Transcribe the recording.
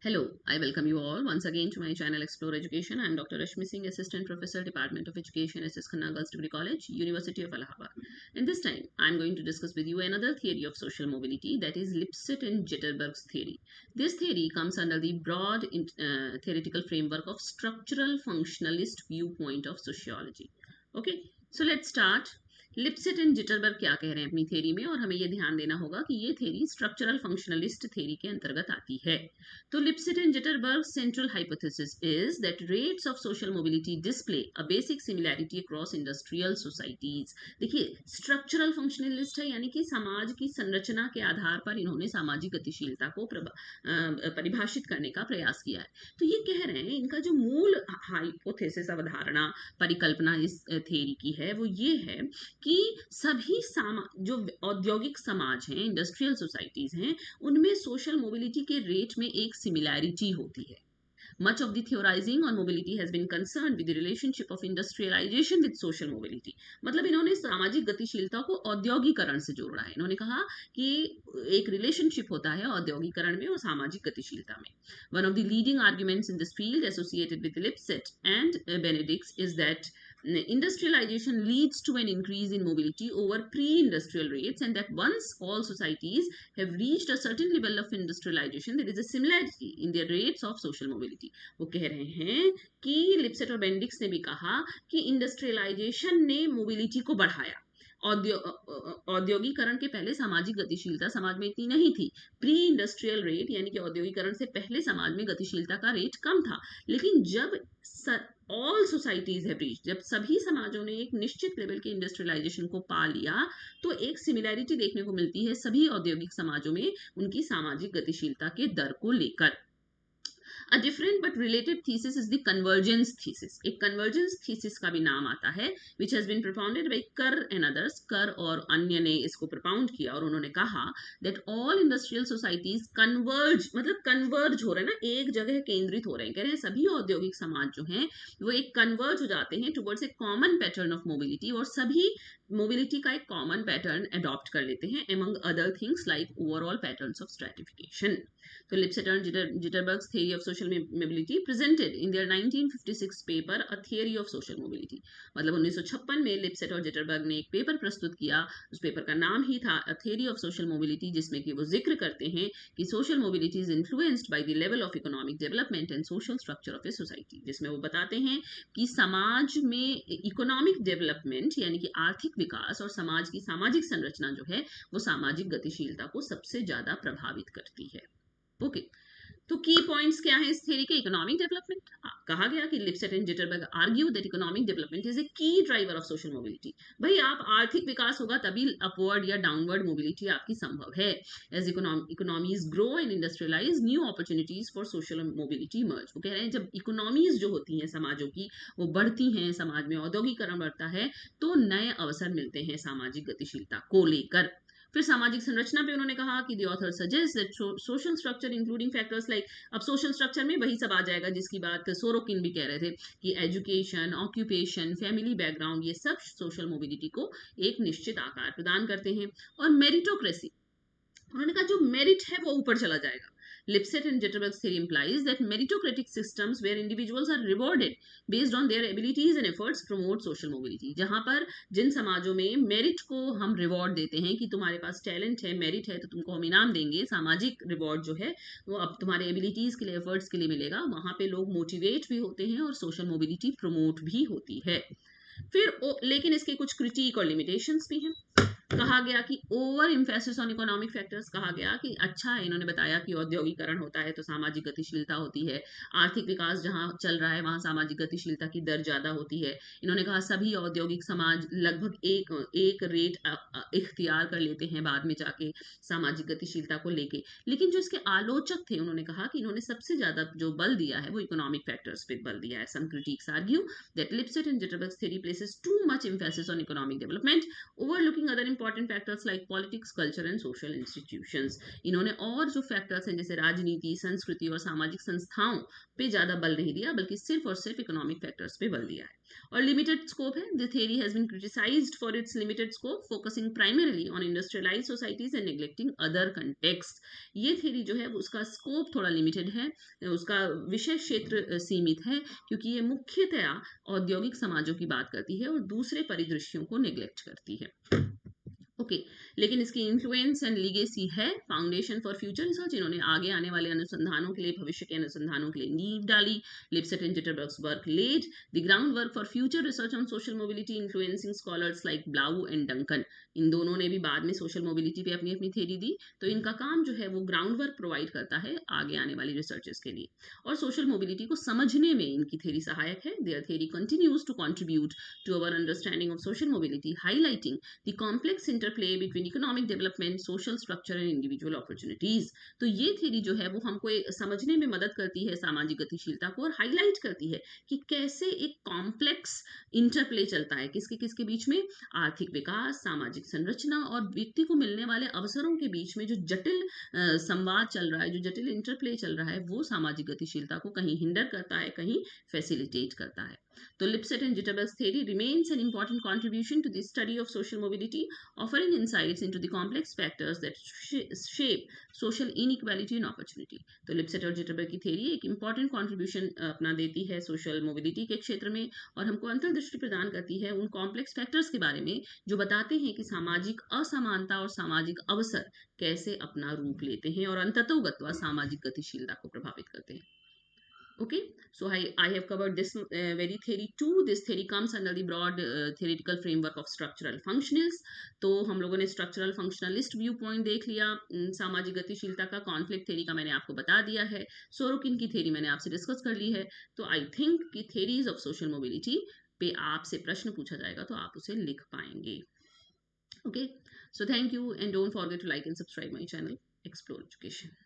Hello, I welcome you all once again to my channel Explore Education. I am Dr. Rashmi Singh, Assistant Professor, Department of Education, SS Khanna Girls Degree College, University of Allahabad. And this time, I am going to discuss with you another theory of social mobility, that is Lipset and Jitterberg's theory. This theory comes under the broad theoretical framework of structural functionalist viewpoint of sociology. Okay, so let's start. Lipset and Zetterberg क्या कह रहे हैं अपनी theory में, और हमें यह ध्यान देना होगा कि ये थ्योरी स्ट्रक्चरल फंक्शनलिस्ट थ्योरी के अंतर्गत आती है. तो Lipset and Zetterberg central hypothesis is that rates of social mobility display a basic similarity across industrial societies. देखिए, स्ट्रक्चरल फंक्शनलिस्ट है, यानी कि समाज की संरचना के आधार पर इन्होंने सामाजिक गतिशीलता को परिभाषित करने का प्रयास किया है. तो ये कह रहे हैं, इनका जो मूल हाइपोथेसिस अवधारणा परिकल्पना इस थ्योरी की है वो ये है कि सभी जो औद्योगिक समाज हैं, इंडस्ट्रियल सोसाइटीज हैं, उनमें सोशल मोबिलिटी के रेट में एक सिमिलैरिटी होती है. Much of the theorizing on mobility has been concerned with the relationship of industrialization with social mobility. मतलब इन्होंने सामाजिक गतिशीलता को औद्योगिकरण से जोड़ा है. इन्होंने कहा कि एक रिलेशनशिप होता है औद्योगिकरण में और सामाजिक गतिशीलता में. One of the leading arguments in this field associated with Lipset and Benedict's is that industrialization leads to an increase in mobility over pre-industrial rates, and that once all societies have reached a certain level of industrialization, there is a similarity in their rates of social mobility. वो कह रहे हैं कि Lipset और Bendix ने भी कहा कि इंडस्ट्रियलाइजेशन ने मोबिलिटी को बढ़ाया. औद्योगिकरण के पहले सामाजिक गतिशीलता समाज में इतनी नहीं थी. प्री इंडस्ट्रियल रेट यानी कि औद्योगिकरण से पहले समाज में गतिशीलता का रेट कम था. लेकिन जब ऑल सोसाइटीज है रीच, जब सभी समाजों ने एक निश्चित लेवल के इंडस्ट्रियलाइजेशन को पा लिया, तो एक सिमिलैरिटी देखने को मिलती है सभी औद्योगिक समाजों में उनकी सामाजिक गतिशीलता के दर को लेकर. A different but related thesis is the convergence thesis. एक convergence thesis का भी नाम आता है, which has been propounded by Kerr and others. Kerr और अन्य ने इसको propound किया और उन्होंने कहा that all industrial societies converge, मतलब converge हो रहे हैं ना, एक जगह केंद्रित हो रहे हैं. कह रहे हैं सभी औद्योगिक समाज जो हैं वो एक converge हो जाते हैं towards a common pattern of mobility, और सभी मोबिलिटी का एक कॉमन पैटर्न अडॉप्ट कर लेते हैं, among other things like overall patterns of stratification. तो लिप्सेट और जिटरबर्ग्स theory of social mobility presented in their 1956 paper A Theory of Social Mobility. मतलब 1956 में लिप्सेट और जिटरबर्ग ने एक पेपर प्रस्तुत किया. उस पेपर का नाम ही था A Theory of Social Mobility, जिसमें कि वो जिक्र करते हैं कि social mobility is influenced by the level of economic development and social structure of a society. जिसमें वो बताते हैं कि समाज में इकोनॉमिक डेवलपमेंट यानी कि आर्थिक विकास और समाज की सामाजिक संरचना जो है वो सामाजिक गतिशीलता को सबसे ज्यादा प्रभावित करती है. ओके, तो की पॉइंट्स क्या है इस थ्योरी के? Economic development. कहा गया कि Lipset and Zetterberg argue that economic development is a key driver of social mobility. भाई, आप आर्थिक विकास होगा तभी अपवर्ड या डाउनवर्ड मोबिलिटी आपकी संभव है. As economies grow and industrialise, new opportunities for social mobility emerge. वो कह रहे हैं जब इकोनॉमीज जो होती हैं समाजों की वो बढ़ती हैं, समाज में औद्योगिकरण बढ़ता है, तो नए अवसर मिलते हैं सामाजिक गतिशीलता को लेकर. फिर सामाजिक संरचना पे उन्होंने कहा कि the author suggest that social structure including factors like, अब सोशल स्ट्रक्चर में वही सब आ जाएगा जिसकी बात सोरोकिन भी कह रहे थे कि एजुकेशन, ऑक्यूपेशन, फैमिली बैकग्राउंड, ये सब सोशल मोबिलिटी को एक निश्चित आकार प्रदान करते हैं. और मेरिटोक्रेसी, उन्होंने कहा जो मेरिट है वो ऊपर चला जाएगा. Lipset and Jitterberg's theory implies that meritocratic systems where individuals are rewarded based on their abilities and efforts promote social mobility. जहां पर जिन समाजों में मेरिट को हम रिवॉर्ड देते हैं कि तुम्हारे पास टैलेंट है, मेरिट है, तो तुमको हम इनाम देंगे, सामाजिक रिवॉर्ड जो है वो अब तुम्हारे एबिलिटीज के लिए, एफर्ट्स के लिए मिलेगा, वहां पे लोग मोटिवेट भी होते हैं और सोशल मोबिलिटी प्रमोट भी होती है. फिर लेकिन इसके कुछ क्रिटिक और लिमिटेशंस भी हैं. कहा गया कि over emphasis on economic factors, कहा गया कि अच्छा है, इन्होंने बताया कि औद्योगिकरण होता है तो सामाजिक गतिशीलता होती है, आर्थिक विकास जहां चल रहा है वहां सामाजिक गतिशीलता की दर ज्यादा होती है. इन्होंने कहा सभी औद्योगिक समाज लगभग एक रेट इख्तियार कर लेते हैं बाद में जाके सामाजिक गतिशीलता को लेके. लेकिन जो इसके आलोचक थे उन्होंने कहा कि इन्होंने सबसे ज्यादा जो बल दिया है वो इकोनॉमिक फैक्टर्स पे बल दिया है. Some critics argue that Lipset and Zetterberg's theory places too much emphasis on economic development, overlooking other important factors like politics, culture and social institutions. इन्होंने और जो फैक्टर्स हैं जैसे राजनीति, संस्कृति और सामाजिक संस्थाओं पे ज़्यादा बल नहीं दिया, बल्कि सिर्फ और सिर्फ इकोनॉमिक फैक्टर्स पे बल दिया है। और लिमिटेड स्कोप है। The theory has been criticised for its limited scope, focusing primarily on industrialised societies and neglecting other context. ये थ्योरी जो है उसका स्कोप थोड़ा लिमिटेड है, उसका विषय क्षेत्र सीमित है, क्योंकि ये मुख्यतया औद्योगिक समाजों की बात करती है और दूसरे परिदृश्यों को नेग्लेक्ट करती है। ओके, लेकिन इसकी इन्फ्लुएंस एंड लीगेसी है। फाउंडेशन फॉर फ्यूचर रिसर्च, इन्होंने आगे आने वाले अनुसंधानों के लिए, भविष्य के अनुसंधानों के लिए नींव डाली। Lipset and Zetterberg's work laid the groundwork for future research on social mobility, influencing scholars like Blau and Duncan. इन दोनों ने भी बाद में सोशल मोबिलिटी पे अपनी अपनी थ्योरी दी, तो इनका काम जो है वो ग्राउंड वर्क प्रोवाइड करता है आगे आने वाली रिसर्चेस के लिए। और सोशल मोबिलिटी को समझने में इनकी थ्योरी सहायक है। Their theory continues to contribute to our understanding of social mobility, highlighting the complex interplay between economic development, social structure and individual opportunities. तो ये थ्योरी जो है वो हमको समझने में मदद करती है सामाजिक गतिशीलता को, और हाईलाइट करती है कि कैसे एक कॉम्प्लेक्स इंटरप्ले चलता है किसके किसके बीच में, आर्थिक विकास, सामाजिक संरचना और व्यक्ति को मिलने वाले अवसरों के बीच में जो जटिल संवाद चल रहा है, जो जटिल इंटरप्ले चल रहा है, वो सामाजिक गतिशीलता को कहीं हिंडर करता है, कहीं फैसिलिटेट करता है। तो Lipset and Zetterberg's theory remains an important contribution to the study of social mobility, offering insights into the complex factors that shape social inequality and opportunity. तो लिप्सेट और जिटरबर्ग की थ्योरी एक important contribution अपना देती है सोशल मोबिलिटी के क्षेत्र में, और हमको अंतर्दृष्टि प्रदान करती है उन कॉम्प्लेक्स फैक्टर्स के बारे में जो बताते हैं कि सामाजिक असमानता और सामाजिक अवसर कैसे अपना रूप लेते हैं और अंततोगत्वा सामाजिक गतिशीलता को प्रभावित करते हैं। Okay, so I have covered this very theory too. This theory comes under the broad theoretical framework of structural functionals. तो हम लोगों ने स्ट्रक्चरल फंक्शनलिस्ट व्यू पॉइंट देख लिया, सामाजिक गतिशीलता का, कॉन्फ्लिक्ट थ्योरी का मैंने आपको बता दिया है, सोरोकिन की थ्योरी मैंने आपसे डिस्कस कर ली है। तो आई थिंक कि थ्योरीज ऑफ सोशल मोबिलिटी पे आपसे प्रश्न पूछा जाएगा तो आप उसे लिख पाएंगे। Okay, so thank you and don't forget to like and subscribe my channel Explore education.